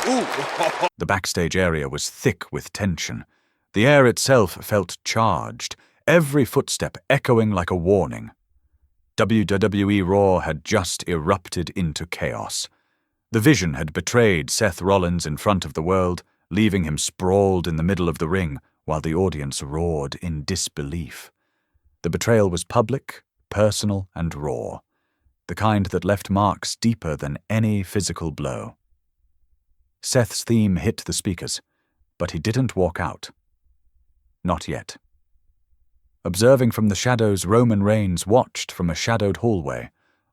The backstage area was thick with tension. The air itself felt charged, every footstep echoing like a warning. WWE RAW had just erupted into chaos. The Vision had betrayed Seth Rollins in front of the world, leaving him sprawled in the middle of the ring while the audience roared in disbelief. The betrayal was public, personal, and raw, the kind that left marks deeper than any physical blow. Seth's theme hit the speakers, but he didn't walk out. Not yet. Observing from the shadows, Roman Reigns watched from a shadowed hallway,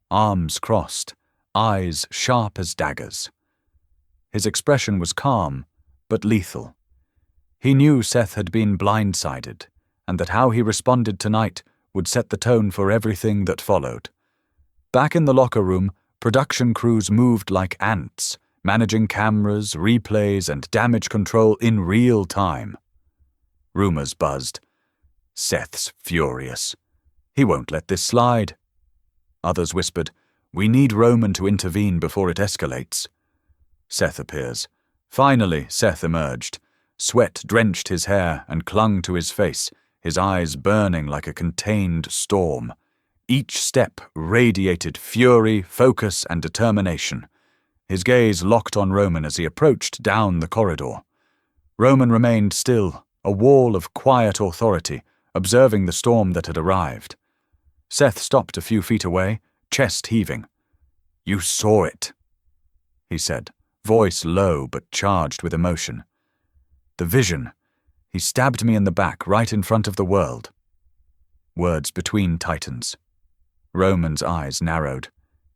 arms crossed, eyes sharp as daggers. His expression was calm, but lethal. He knew Seth had been blindsided, and that how he responded tonight would set the tone for everything that followed. Back in the locker room, production crews moved like ants, managing cameras, replays, and damage control in real time. Rumors buzzed. Seth's furious. He won't let this slide. Others whispered, "We need Roman to intervene before it escalates." Seth appears. Finally, Seth emerged. Sweat drenched his hair and clung to his face, his eyes burning like a contained storm. Each step radiated fury, focus, and determination. His gaze locked on Roman as he approached down the corridor. Roman remained still, a wall of quiet authority, observing the storm that had arrived. Seth stopped a few feet away, chest heaving. "You saw it," he said, voice low but charged with emotion. "The Vision. He stabbed me in the back right in front of the world." Words between titans. Roman's eyes narrowed.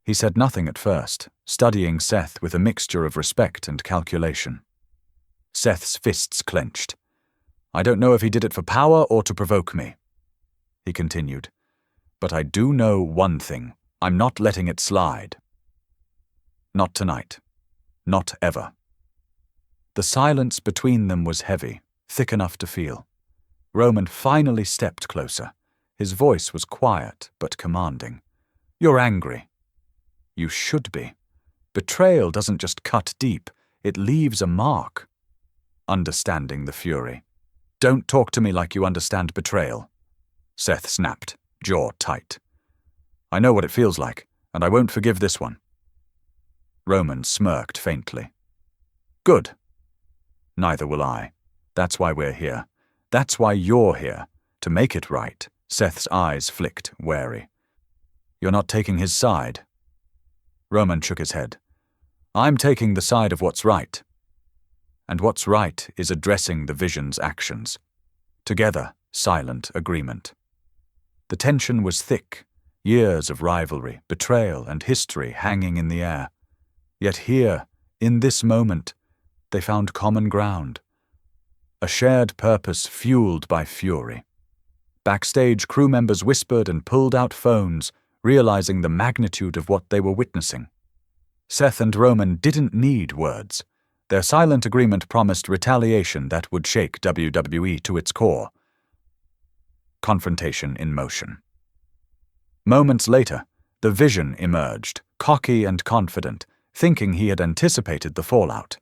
He said nothing at first, studying Seth with a mixture of respect and calculation. Seth's fists clenched. "I don't know if he did it for power or to provoke me," he continued. "But I do know one thing. I'm not letting it slide. Not tonight. Not ever." The silence between them was heavy, thick enough to feel. Roman finally stepped closer. His voice was quiet but commanding. "You're angry." "You should be. Betrayal doesn't just cut deep, it leaves a mark." Understanding the fury. "Don't talk to me like you understand betrayal," Seth snapped, jaw tight. "I know what it feels like, and I won't forgive this one." Roman smirked faintly. "Good. Neither will I. That's why we're here. That's why you're here. To make it right." Seth's eyes flicked, wary. "You're not taking his side?" Roman shook his head. "I'm taking the side of what's right. And what's right is addressing the Vision's actions. Together, silent agreement." The tension was thick, years of rivalry, betrayal, and history hanging in the air. Yet here, in this moment, they found common ground. A shared purpose fueled by fury. Backstage, crew members whispered and pulled out phones, realizing the magnitude of what they were witnessing. Seth and Roman didn't need words. Their silent agreement promised retaliation that would shake WWE to its core. Confrontation in motion. Moments later, the Vision emerged, cocky and confident, thinking he had anticipated the fallout.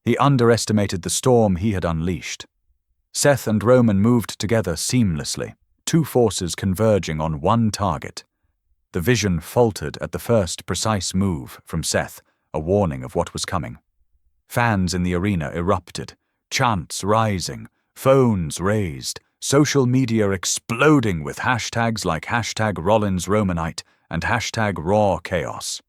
He underestimated the storm he had unleashed. Seth and Roman moved together seamlessly, two forces converging on one target. The Vision faltered at the first precise move from Seth, a warning of what was coming. Fans in the arena erupted, chants rising, phones raised, social media exploding with hashtags like #RollinsRomanite and #RawChaos.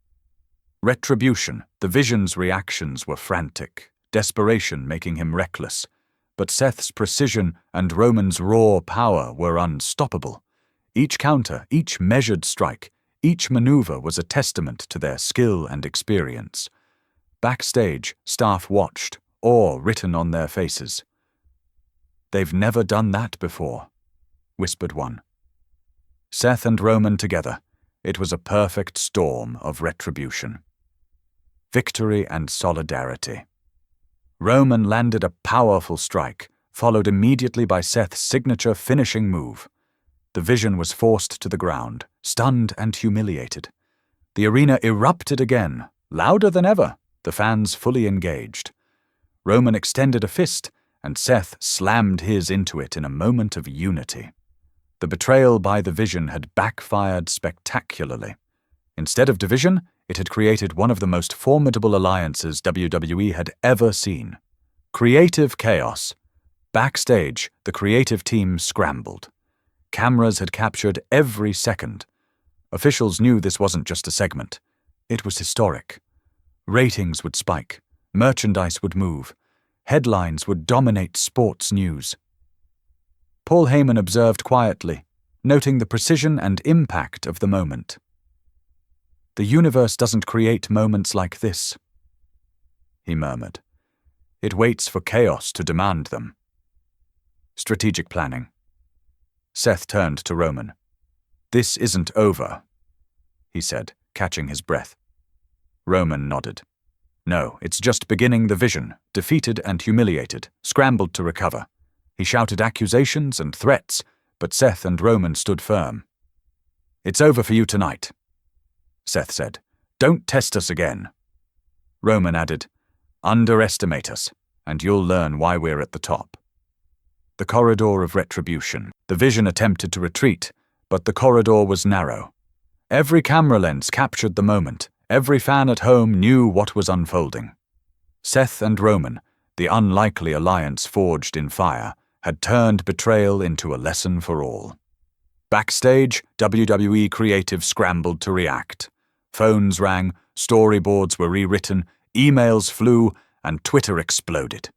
Retribution, the Vision's reactions were frantic, desperation making him reckless. But Seth's precision and Roman's raw power were unstoppable. Each counter, each measured strike, each maneuver was a testament to their skill and experience. Backstage, staff watched, awe written on their faces. "They've never done that before," whispered one. Seth and Roman together. It was a perfect storm of retribution. Victory and solidarity. Roman landed a powerful strike, followed immediately by Seth's signature finishing move. The Vision was forced to the ground, stunned and humiliated. The arena erupted again, louder than ever, the fans fully engaged. Roman extended a fist, and Seth slammed his into it in a moment of unity. The betrayal by the Vision had backfired spectacularly. Instead of division, it had created one of the most formidable alliances WWE had ever seen. Creative chaos. Backstage, the creative team scrambled. Cameras had captured every second. Officials knew this wasn't just a segment. It was historic. Ratings would spike. Merchandise would move. Headlines would dominate sports news. Paul Heyman observed quietly, noting the precision and impact of the moment. "The universe doesn't create moments like this," he murmured. "It waits for chaos to demand them." Strategic planning. Seth turned to Roman. "This isn't over," he said, catching his breath. Roman nodded. "No, it's just beginning." The Vision, defeated and humiliated, scrambled to recover. He shouted accusations and threats, but Seth and Roman stood firm. "It's over for you tonight," Seth said. "Don't test us again." Roman added, "Underestimate us, and you'll learn why we're at the top." The corridor of retribution. The Vision attempted to retreat, but the corridor was narrow. Every camera lens captured the moment. Every fan at home knew what was unfolding. Seth and Roman, the unlikely alliance forged in fire, had turned betrayal into a lesson for all. Backstage, WWE creative scrambled to react. Phones rang, storyboards were rewritten, emails flew, and Twitter exploded.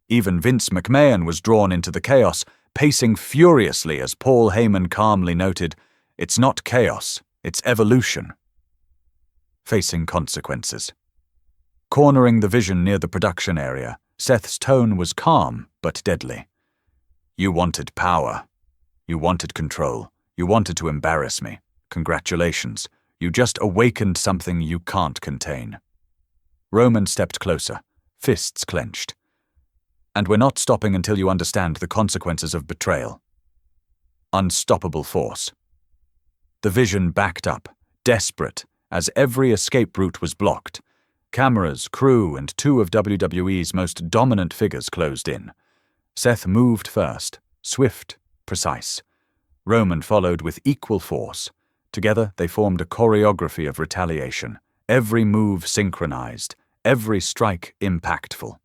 Even Vince McMahon was drawn into the chaos, pacing furiously as Paul Heyman calmly noted, "It's not chaos, it's evolution." Facing consequences. Cornering the Vision near the production area, Seth's tone was calm but deadly. "You wanted power. You wanted control. You wanted to embarrass me. Congratulations. You just awakened something you can't contain." Roman stepped closer, fists clenched. "And we're not stopping until you understand the consequences of betrayal." Unstoppable force. The Vision backed up, desperate, as every escape route was blocked. Cameras, crew, and two of WWE's most dominant figures closed in. Seth moved first, swift, precise. Roman followed with equal force. Together they formed a choreography of retaliation, every move synchronized, every strike impactful.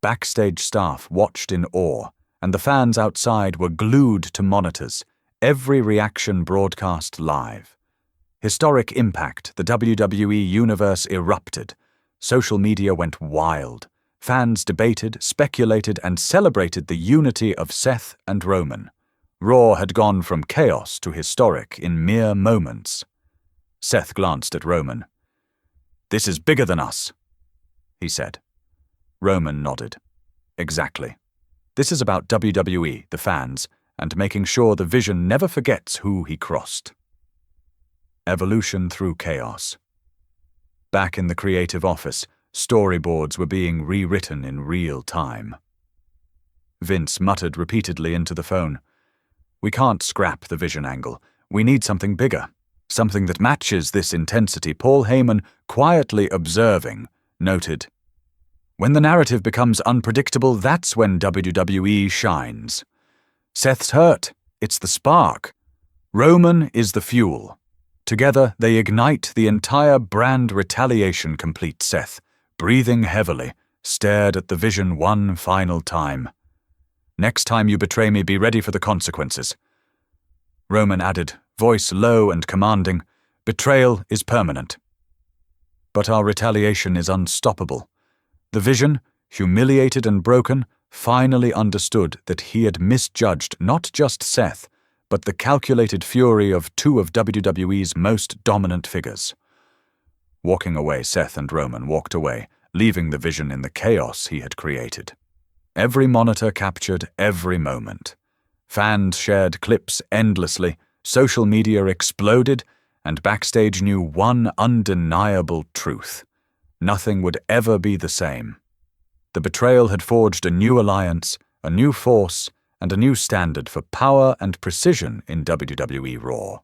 Backstage staff watched in awe, and the fans outside were glued to monitors, every reaction broadcast live. Historic impact. The WWE universe erupted. Social media went wild. Fans debated, speculated, and celebrated the unity of Seth and Roman. Raw had gone from chaos to historic in mere moments. Seth glanced at Roman. "This is bigger than us," he said. Roman nodded. "Exactly. This is about WWE, the fans, and making sure the Vision never forgets who he crossed." Evolution through chaos. Back in the creative office, storyboards were being rewritten in real time. Vince muttered repeatedly into the phone. "We can't scrap the Vision angle. We need something bigger, something that matches this intensity." Paul Heyman, quietly observing, noted, "When the narrative becomes unpredictable, that's when WWE shines. Seth's hurt. It's the spark. Roman is the fuel. Together, they ignite the entire brand." Retaliation complete. Seth, breathing heavily, stared at the Vision one final time. "Next time you betray me, be ready for the consequences." Roman added, voice low and commanding, "Betrayal is permanent. But our retaliation is unstoppable." The Vision, humiliated and broken, finally understood that he had misjudged not just Seth, but the calculated fury of two of WWE's most dominant figures. Walking away, Seth and Roman walked away, leaving the Vision in the chaos he had created. Every monitor captured every moment. Fans shared clips endlessly, social media exploded, and Backstage knew one undeniable truth. Nothing would ever be the same. The betrayal had forged a new alliance, a new force, and a new standard for power and precision in WWE RAW.